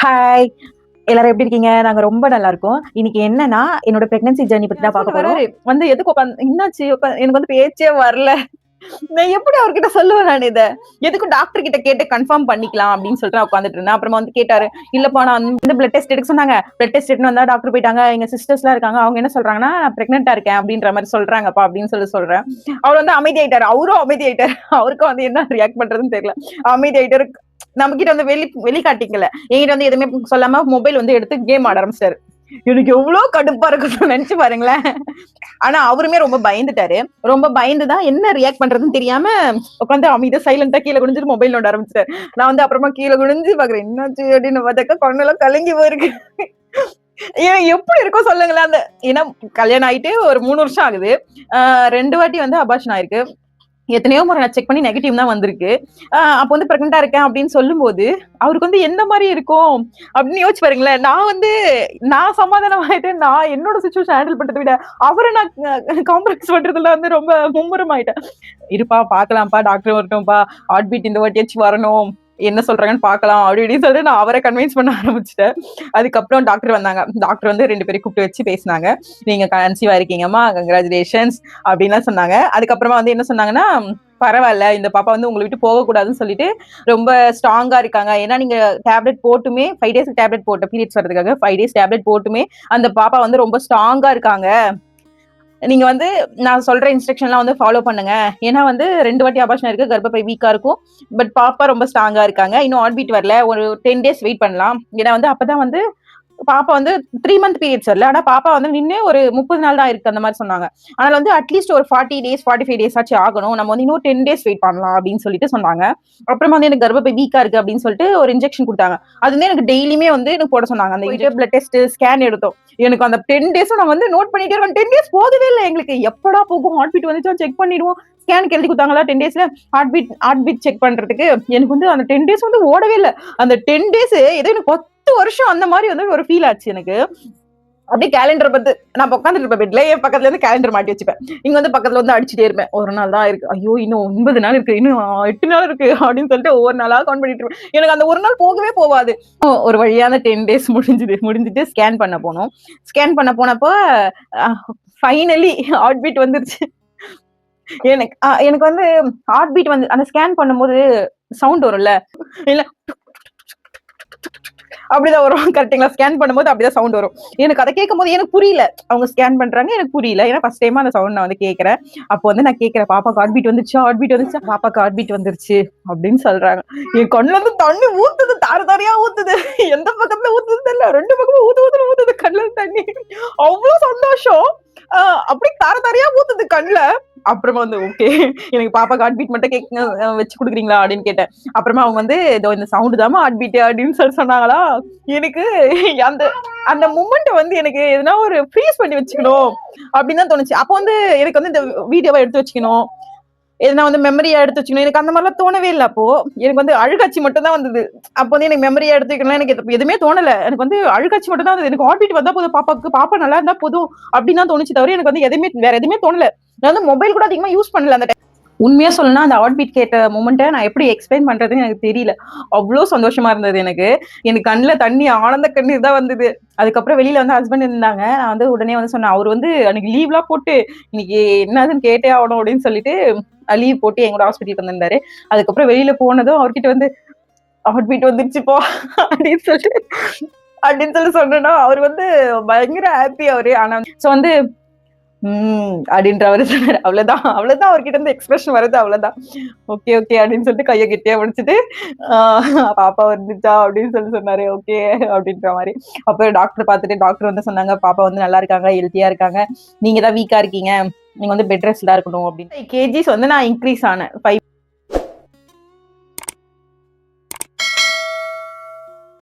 Hi! எல்லாரும் எப்படி இருக்கீங்க? நாங்க ரொம்ப நல்லா இருக்கோம். இன்னைக்கு என்னன்னா, என்னோட பிரெக்னன்சி ஜர்னி பத்தி தான் பார்க்க போறோம். வந்து எதுக்கு என்னாச்சு? எனக்கு வந்து பேச்சே வரல. நான் எப்படி அவர்கிட்ட சொல்லுவேன் நான் இத? எதுக்கும் டாக்டர் கிட்ட கேட்டு கன்ஃபார்ம் பண்ணிக்கலாம் அப்படின்னு சொல்லிட்டு நான் உட்கார்ந்துட்டு இருந்தேன். அப்புறமா வந்து கேட்டாரு. இல்லப்பா நான் வந்து பிளட் டெஸ்ட் எடுக்க சொன்னாங்க. பிளட் டெஸ்ட் எடுத்துன்னு வந்தா டாக்டர் போயிட்டாங்க. எங்க சிஸ்டர்ஸ்லாம் இருக்காங்க. அவங்க என்ன சொல்றாங்கன்னா, நான் பிரெக்னன்ட்டா இருக்கேன் அப்படின்ற மாரி சொல்றாங்கப்பா அப்படின்னு சொல்றேன். அவர் வந்து அமைதியாயிட்டாரு. அவரும் அமைதியாயிட்டாரு. அவருக்கும் வந்து என்ன ரியாக்ட் பண்றதுன்னு தெரியல. அமைதியாயிட்டாரு. நம்ம கிட்ட வந்து வெளிக்காட்டிக்கல. என்கிட்ட வந்து எதுவுமே சொல்லாம மொபைல் வந்து எடுத்து கேம் ஆட ஆரம்பிச்சிட்டாரு. எனக்கு எவ்வளவு கடுப்பா இருக்குன்னு நினைச்சு பாருங்களேன். ஆனா அவருமே ரொம்ப பயந்துட்டாரு. ரொம்ப பயந்துதான் என்ன ரியாக்ட் பண்றதுன்னு தெரியாம உட்காந்து அமைதியா சைலண்டா கீழ குனிஞ்சிட்டு மொபைல் நோண்ட ஆரம்பிச்சிட்டாரு. நான் வந்து அப்புறமா கீழ குனிஞ்சு பாக்குறேன். என்னாச்சு அப்படின்னு பார்த்தாக்கா கண்ணெல்லாம் கலங்கி போயிருக்கு. ஏன் எப்படி இருக்கும் சொல்லுங்களேன். ஏன்னா கல்யாணம் ஆயிட்டு ஒரு 3 வருஷம் ஆகுது. 2 வாட்டி வந்து அபார்ஷன் ஆயிருக்கு. எத்தனையோ முறை நான் செக் பண்ணி நெகட்டிவ் தான் வந்திருக்கு. அப்ப வந்து பிரெக்னன்ட்டா இருக்கேன் அப்படின்னு சொல்லும்போது, அவருக்கு வந்து எந்த மாரி இருக்கும் அப்படின்னு யோசிச்சு பாருங்களேன். நான் சமாதானம் ஆயிட்டு நான் என்னோட சிச்சுவேஷன் ஹேண்டில் பண்றத விட, அவர நான் காம்ப்ரமைஸ் பண்றதுல வந்து ரொம்ப மும்முரம் ஆயிட்டேன். இருப்பா பார்க்கலாம்ப்பா, டாக்டர் வரட்டும்ப்பா, ஹார்ட் பீட் இந்த வாட்டியாச்சும் வரணும். என்ன சொல்றாங்கன்னு பார்க்கலாம் அப்படி இப்படின்னு சொல்லிட்டு நான் அவரை கன்வின்ஸ் பண்ண ஆரம்பிச்சுட்டேன். அதுக்கப்புறம் டாக்டர் வந்தாங்க. டாக்டர் வந்து 2 பேரையும் கூப்பிட்டு வச்சு பேசினாங்க. நீங்க கன்சீவா இருக்கீங்கம்மா, கங்ராச்சுலேஷன்ஸ் அப்படின்லாம் சொன்னாங்க. அதுக்கப்புறமா வந்து என்ன சொன்னாங்கன்னா, பரவால்ல இந்த பாப்பா வந்து உங்கள விட்டு போகக்கூடாதுன்னு சொல்லிட்டு ரொம்ப ஸ்ட்ராங்கா இருக்காங்க. ஏன்னா நீங்க டேப்லெட் போட்டுமே 5 டேஸ்க்கு டேப்லெட் போட்ட பீரியட்ஸ் வரதுக்காக 5 டேஸ் டேப்லெட் போட்டுமே அந்த பாப்பா வந்து ரொம்ப ஸ்ட்ராங்கா இருக்காங்க. நீங்க வந்து நான் சொல்ற இன்ஸ்ட்ரக்ஷன்லாம் வந்து ஃபாலோ பண்ணுங்க. ஏன்னா வந்து 2 வாட்டி அபார்ஷன் இருக்கு. கர்ப்பப்பை வீக்கா இருக்கும். பட் பாப்பா ரொம்ப ஸ்ட்ராங்கா இருக்காங்க. இன்னும் ஹார்ட் பீட் வரல. ஒரு 10 டேஸ் வெயிட் பண்ணலாம். ஏன்னா வந்து அப்பதான் வந்து பாப்பா வந்து 3 மந்த் பீரியட்ஸ் வரல. ஆனா பாப்பா வந்து நின்னு ஒரு 30 நாள் தான் இருக்கு அந்த மாரி சொன்னாங்க. அதனால வந்து அட்லீஸ்ட் ஒரு 40 டேஸ், 45 டேஸ் ஆச்சு ஆகணும். நம்ம வந்து இன்னும் 10 டேஸ் வெயிட் பண்ணலாம் அப்படின்னு சொல்லிட்டு சொன்னாங்க. அப்புறமா வந்து எனக்கு கர்ப்பப்பை வீக்கா இருக்கு அப்படின்னு சொல்லிட்டு ஒரு இன்ஜெக்ஷன் குடுத்தாங்க. அது வந்து எனக்கு டெய்லியுமே வந்து எனக்கு போட சொன்னாங்க. அந்த பிளட் டெஸ்ட், ஸ்கேன் எடுத்தோம். எனக்கு அந்த 10 டேஸும் நான் வந்து நோட் பண்ணிட்டே இருக்கேன். 10 டேஸ் போகவே இல்ல எங்களுக்கு. எப்படா போகும்? ஹார்ட் பீட் வந்துச்சா செக் பண்ணிடுவோம். ஸ்கேனுக்கு எழுதி குடுத்தாங்களா 10 டேஸ்ல ஹார்ட் பீட் செக் பண்றதுக்கு. எனக்கு வந்து அந்த 10 டேஸ் வந்து ஓடவே இல்ல. அந்த 10 டேஸ் ஏதோ எனக்கு 10 வருஷம் அந்த மாரி வந்து ஒரு ஃபீல் ஆச்சு எனக்கு. அப்படியே கேலண்டர் பார்த்து நான் உட்காந்துட்டு இருப்பேன் பெட்ல. என் பக்கத்துல இருந்து கேலண்டர் மாட்டி வச்சுப்பேன். இங்க வந்து பக்கத்துல வந்து அடிச்சுட்டே இருப்பேன். ஒரு நாள் தான் இருக்கு. ஐயோ! இன்னும் 9 நாள் இருக்கு. இன்னும் 8 நாள் இருக்கு அப்படின்னு சொல்லிட்டு ஒவ்வொரு நாளா கவுண்ட் பண்ணிட்டு இருப்பேன். எனக்கு அந்த ஒரு நாள் போகவே போவாது. ஒரு வழியா அந்த 10 டேஸ் முடிஞ்சுட்டு ஸ்கேன் பண்ண போனோம். ஸ்கேன் பண்ண போனப்போ ஃபைனலி ஹார்ட் பீட் வந்துருச்சு. எனக்கு வந்து ஹார்ட் பீட் வந்து அந்த ஸ்கேன் பண்ணும்போது சவுண்ட் வரும்ல. இல்ல அப்படிதான் வரும். கரெக்ட்டுங்களா? ஸ்கேன் பண்ணும்போது அப்படிதான் சவுண்ட் வரும். எனக்கு அத கேட்கும்போது எனக்கு புரியல. அவங்க ஸ்கேன் பண்றாங்க. எனக்கு புரியல. ஏன்னா ஃபர்ஸ்ட் டைமா அந்த சவுண்ட் நான் வந்து கேட்கிறேன். அப்போ வந்து நான் கேட்கிறேன், "பாப்பாக்கு ஹார்ட் பீட் வந்துருச்சா? ஹார்ட் பீட் வந்துருச்சா? பாப்பாக்கு ஹார்ட் பீட் வந்துருச்சு" அப்படின்னு சொல்றாங்க. என் கண்ணுல இருந்து தண்ணி ஊத்துது. தார தாரையா ஊத்துது. எந்த பக்கத்துல ஊத்துதுன்னு தெரியல. 2 பக்கமும் ஊத்துன்னு ஊத்துது கண்ணுல இருந்து தண்ணி. அவ்ளோ சந்தோஷம். அப்படியே தார தாரையா ஊத்துது கண்ணுல. அப்புறமா வந்து ஓகே. எனக்கு பாப்பாக்கு ஹார்ட் பீட் மட்டும் வச்சு குடுக்குறீங்களா? அப்படின்னு கேட்டேன். அப்புறமா அவங்க வந்து இதோ இந்த சவுண்ட் தாம்மா ஹார்ட் பீட் அப்படின்னு சொன்னாங்களா? எனக்கு அந்த அந்த மொமெண்ட் வந்து எனக்கு எதுனா ஒரு ஃப்ரீஸ் பண்ணி வச்சுக்கணும் அப்படின்னு தான் தோணுச்சு. அப்போ வந்து எனக்கு வந்து இந்த வீடியோவா எடுத்து வச்சுக்கணும். எதுனா வந்து மெமரியா எடுத்து வச்சுக்கணும். எனக்கு அந்த மாதிரிலாம் தோணவே இல்ல அப்போ. எனக்கு வந்து அழுகாட்சி மட்டும் தான் வந்தது. அப்போ வந்து எனக்கு மெமரியா எடுத்து வைக்கணும்லாம் எனக்கு எதுவுமே தோணல. எனக்கு வந்து அழுகாட்சி மட்டும் தான் வந்தது. எனக்கு ஹார்ட் பீட் வந்தா போதும் பாப்பாக்கு. பாப்பா நல்லா இருந்தா போதும் அப்படின்னு தான் தோணுச்சு தவிர எனக்கு வந்து வேற எதுவுமே தோணல. நான் வந்து மொபைல் கூட அதிகமா யூஸ் பண்ணல அந்த டைம். உண்மையா சொல்லணும்னா அந்த ஹார்ட் பீட் கேட்ட மொமெண்ட்ட நான் எப்படி எக்ஸ்பிளைன் பண்றதுன்னு எனக்கு தெரியல. அவ்ளோ சந்தோஷமா இருந்தது எனக்கு. எனக்கு கண்ணுல தண்ணி ஆனந்த கண்ணீர் தான் வந்தது. அதுக்கப்புறம் வெளியில வந்து ஹஸ்பண்ட் இருந்தாங்க. நான் வந்து உடனே வந்து சொன்னேன். அவரு வந்து அன்னைக்கு லீவ்லாம் போட்டு இன்னைக்கு என்னதுன்னு கேட்டே ஆகணும் அப்படின்னு சொல்லிட்டு லீவ் போட்டு எங்களோட ஹாஸ்பிட்டலுக்கு வந்திருந்தாரு. அதுக்கப்புறம் வெளியில போனதும் அவர்கிட்ட வந்து ஹார்ட் பீட் வந்துருச்சுப்பா அப்படின்னு சொல்லிட்டு சொன்னேன்னா அவர் வந்து பயங்கர ஹாப்பி அவரு. ஆனா சோ வந்து அப்படின்றவரு சொன்னாரு. அவ்வளவுதான் அவர்கிட்ட இருந்து எக்ஸ்பிரஷன் வருது அவ்வளவுதான். ஓகே அப்படின்னு சொல்லிட்டு கைய கெட்டியா பிடிச்சிட்டு பாப்பா வந்துச்சா அப்படின்னு சொன்னாரு. ஓகே அப்படின்ற மாதிரி. அப்புறம் டாக்டர் பார்த்துட்டு டாக்டர் வந்து சொன்னாங்க, பாப்பா வந்து நல்லா இருக்காங்க, ஹெல்த்தியா இருக்காங்க. நீங்க தான் வீக்கா இருக்கீங்க. நீங்க வந்து பெட் ரெஸ்ட்ல இருக்கணும் அப்படின்னு. 5 கேஜிஸ் வந்து நான் இன்க்ரீஸ் ஆனேன்.